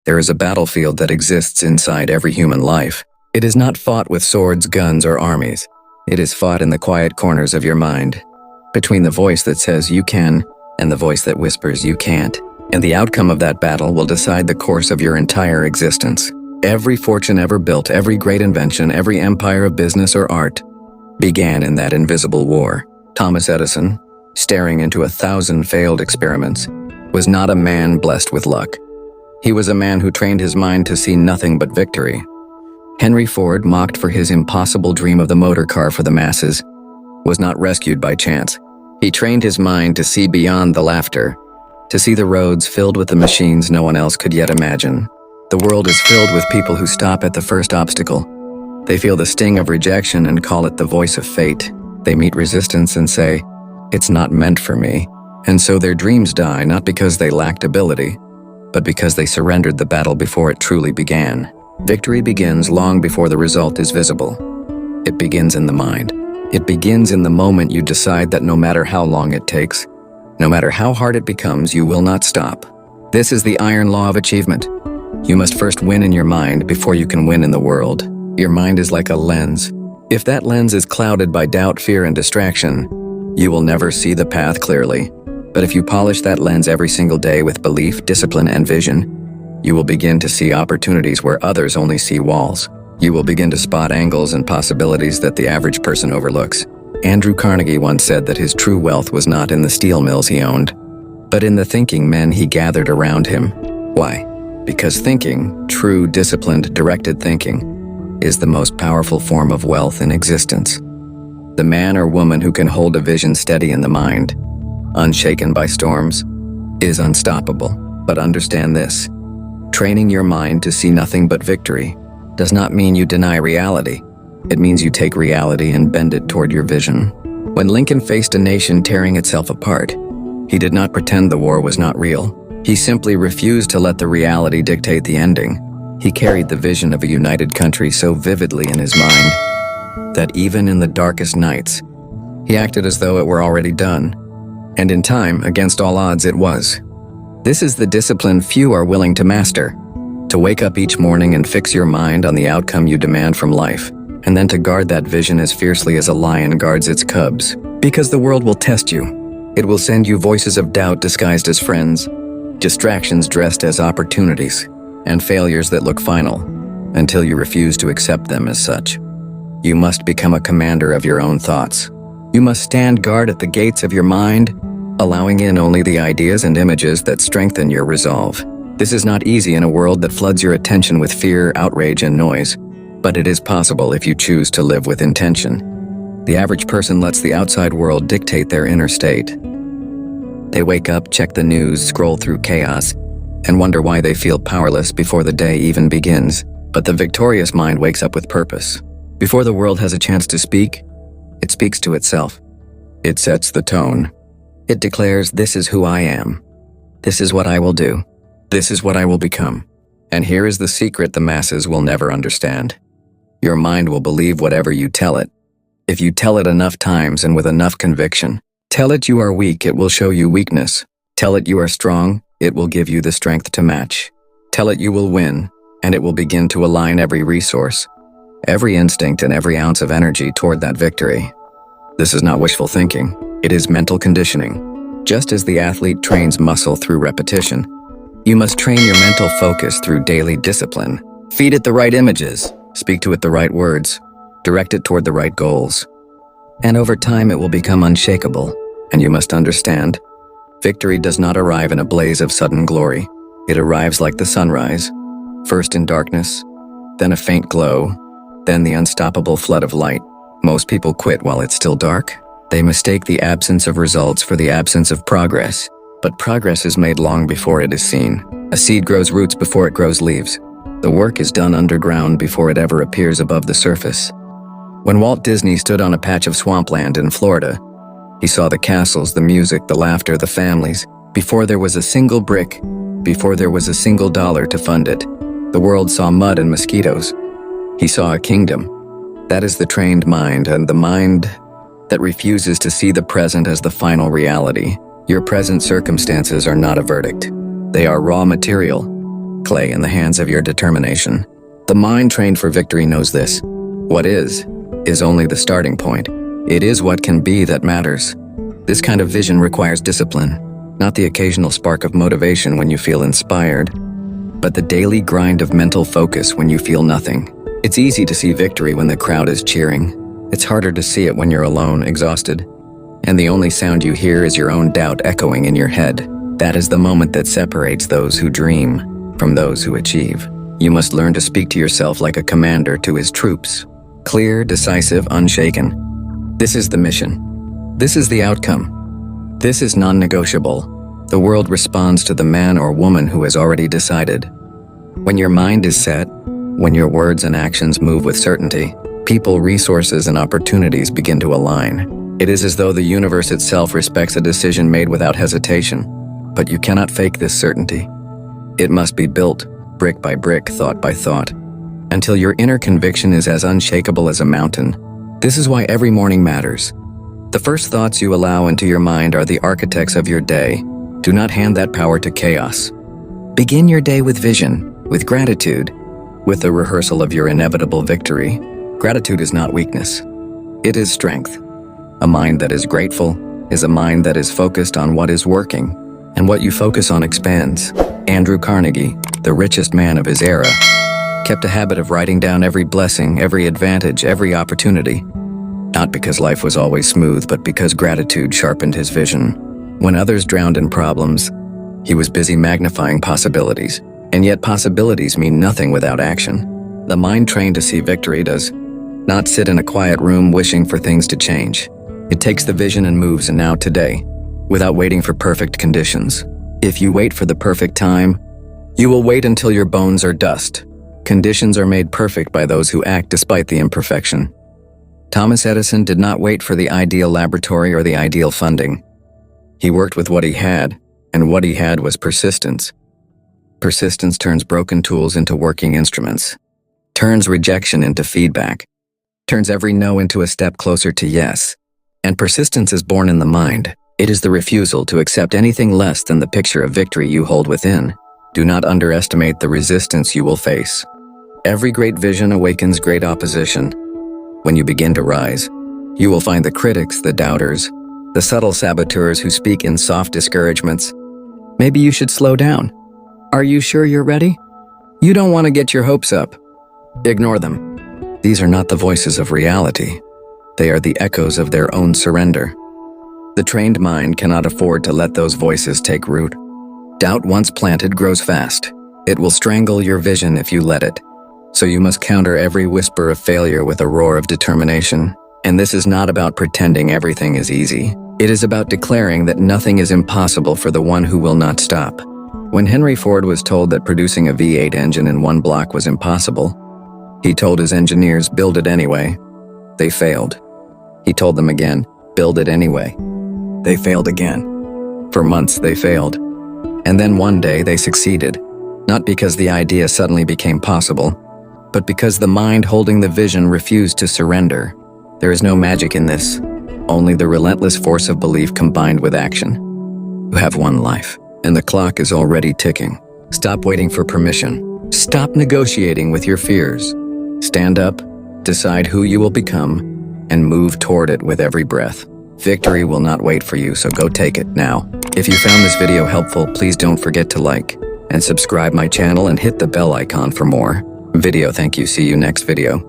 There is a battlefield that exists inside every human life. It is not fought with swords, guns, or armies. It is fought in the quiet corners of your mind, between the voice that says you can and the voice that whispers you can't. And the outcome of that battle will decide the course of your entire existence. Every fortune ever built, every great invention, every empire of business or art began in that invisible war. Thomas Edison, staring into 1,000 failed experiments, was not a man blessed with luck. He was a man who trained his mind to see nothing but victory. Henry Ford, mocked for his impossible dream of the motor car for the masses, was not rescued by chance. He trained his mind to see beyond the laughter, to see the roads filled with the machines no one else could yet imagine. The world is filled with people who stop at the first obstacle. They feel the sting of rejection and call it the voice of fate. They meet resistance and say, "It's not meant for me." And so their dreams die, not because they lacked ability, but because they surrendered the battle before it truly began. Victory begins long before the result is visible. It begins in the mind. It begins in the moment you decide that no matter how long it takes, no matter how hard it becomes, you will not stop. This is the iron law of achievement. You must first win in your mind before you can win in the world. Your mind is like a lens. If that lens is clouded by doubt, fear, and distraction, you will never see the path clearly. But if you polish that lens every single day with belief, discipline, and vision, you will begin to see opportunities where others only see walls. You will begin to spot angles and possibilities that the average person overlooks. Andrew Carnegie once said that his true wealth was not in the steel mills he owned, but in the thinking men he gathered around him. Why? Because thinking, true, disciplined, directed thinking, is the most powerful form of wealth in existence. The man or woman who can hold a vision steady in the mind, unshaken by storms, is unstoppable. But understand this: training your mind to see nothing but victory does not mean you deny reality. It means you take reality and bend it toward your vision. When Lincoln faced a nation tearing itself apart, he did not pretend the war was not real. He simply refused to let the reality dictate the ending. He carried the vision of a united country so vividly in his mind that even in the darkest nights, he acted as though it were already done. And in time, against all odds, it was. This is the discipline few are willing to master: to wake up each morning and fix your mind on the outcome you demand from life, and then to guard that vision as fiercely as a lion guards its cubs. Because the world will test you. It will send you voices of doubt disguised as friends, distractions dressed as opportunities, and failures that look final, until you refuse to accept them as such. You must become a commander of your own thoughts. You must stand guard at the gates of your mind, allowing in only the ideas and images that strengthen your resolve. This is not easy in a world that floods your attention with fear, outrage, and noise, but it is possible if you choose to live with intention. The average person lets the outside world dictate their inner state. They wake up, check the news, scroll through chaos, and wonder why they feel powerless before the day even begins. But the victorious mind wakes up with purpose. Before the world has a chance to speak, it speaks to itself. It sets the tone. It declares, "This is who I am. This is what I will do. This is what I will become." And here is the secret the masses will never understand. Your mind will believe whatever you tell it. If you tell it enough times and with enough conviction, tell it you are weak, it will show you weakness. Tell it you are strong, it will give you the strength to match. Tell it you will win, and it will begin to align every resource, every instinct, and every ounce of energy toward that victory. This is not wishful thinking. It is mental conditioning. Just as the athlete trains muscle through repetition, you must train your mental focus through daily discipline. Feed it the right images, speak to it the right words, direct it toward the right goals. And over time it will become unshakable. And you must understand, victory does not arrive in a blaze of sudden glory. It arrives like the sunrise, first in darkness, then a faint glow, then the unstoppable flood of light. Most people quit while it's still dark. They mistake the absence of results for the absence of progress. But progress is made long before it is seen. A seed grows roots before it grows leaves. The work is done underground before it ever appears above the surface. When Walt Disney stood on a patch of swampland in Florida, he saw the castles, the music, the laughter, the families, before there was a single brick, before there was a single dollar to fund it. The world saw mud and mosquitoes. He saw a kingdom. That is the trained mind, and the mind that refuses to see the present as the final reality. Your present circumstances are not a verdict. They are raw material, clay in the hands of your determination. The mind trained for victory knows this. What is only the starting point. It is what can be that matters. This kind of vision requires discipline, not the occasional spark of motivation when you feel inspired, but the daily grind of mental focus when you feel nothing. It's easy to see victory when the crowd is cheering. It's harder to see it when you're alone, exhausted, and the only sound you hear is your own doubt echoing in your head. That is the moment that separates those who dream from those who achieve. You must learn to speak to yourself like a commander to his troops. Clear, decisive, unshaken. This is the mission. This is the outcome. This is non-negotiable. The world responds to the man or woman who has already decided. When your mind is set, when your words and actions move with certainty, people, resources, and opportunities begin to align. It is as though the universe itself respects a decision made without hesitation. But you cannot fake this certainty. It must be built, brick by brick, thought by thought, until your inner conviction is as unshakable as a mountain. This is why every morning matters. The first thoughts you allow into your mind are the architects of your day. Do not hand that power to chaos. Begin your day with vision, with gratitude, with the rehearsal of your inevitable victory. Gratitude is not weakness. It is strength. A mind that is grateful is a mind that is focused on what is working, and what you focus on expands. Andrew Carnegie, the richest man of his era, kept a habit of writing down every blessing, every advantage, every opportunity. Not because life was always smooth, but because gratitude sharpened his vision. When others drowned in problems, he was busy magnifying possibilities. And yet possibilities mean nothing without action. The mind trained to see victory does not sit in a quiet room wishing for things to change. It takes the vision and moves, and now today, without waiting for perfect conditions. If you wait for the perfect time, you will wait until your bones are dust. Conditions are made perfect by those who act despite the imperfection. Thomas Edison did not wait for the ideal laboratory or the ideal funding. He worked with what he had, and what he had was persistence. Persistence turns broken tools into working instruments, turns rejection into feedback, turns every no into a step closer to yes. And persistence is born in the mind. It is the refusal to accept anything less than the picture of victory you hold within. Do not underestimate the resistance you will face. Every great vision awakens great opposition. When you begin to rise, you will find the critics, the doubters, the subtle saboteurs who speak in soft discouragements. Maybe you should slow down. Are you sure you're ready? You don't want to get your hopes up. Ignore them. These are not the voices of reality. They are the echoes of their own surrender. The trained mind cannot afford to let those voices take root. Doubt once planted grows fast. It will strangle your vision if you let it. So you must counter every whisper of failure with a roar of determination. And this is not about pretending everything is easy. It is about declaring that nothing is impossible for the one who will not stop. When Henry Ford was told that producing a V8 engine in one block was impossible, he told his engineers, build it anyway. They failed. He told them again, build it anyway. They failed again. For months they failed. And then one day they succeeded. Not because the idea suddenly became possible, but because the mind holding the vision refused to surrender. There is no magic in this, only the relentless force of belief combined with action. You have one life, and the clock is already ticking. Stop waiting for permission. Stop negotiating with your fears. Stand up, decide who you will become, and move toward it with every breath. Victory will not wait for you, so go take it now. If you found this video helpful, please don't forget to like and subscribe my channel and hit the bell icon for more video. Thank you. See you next video.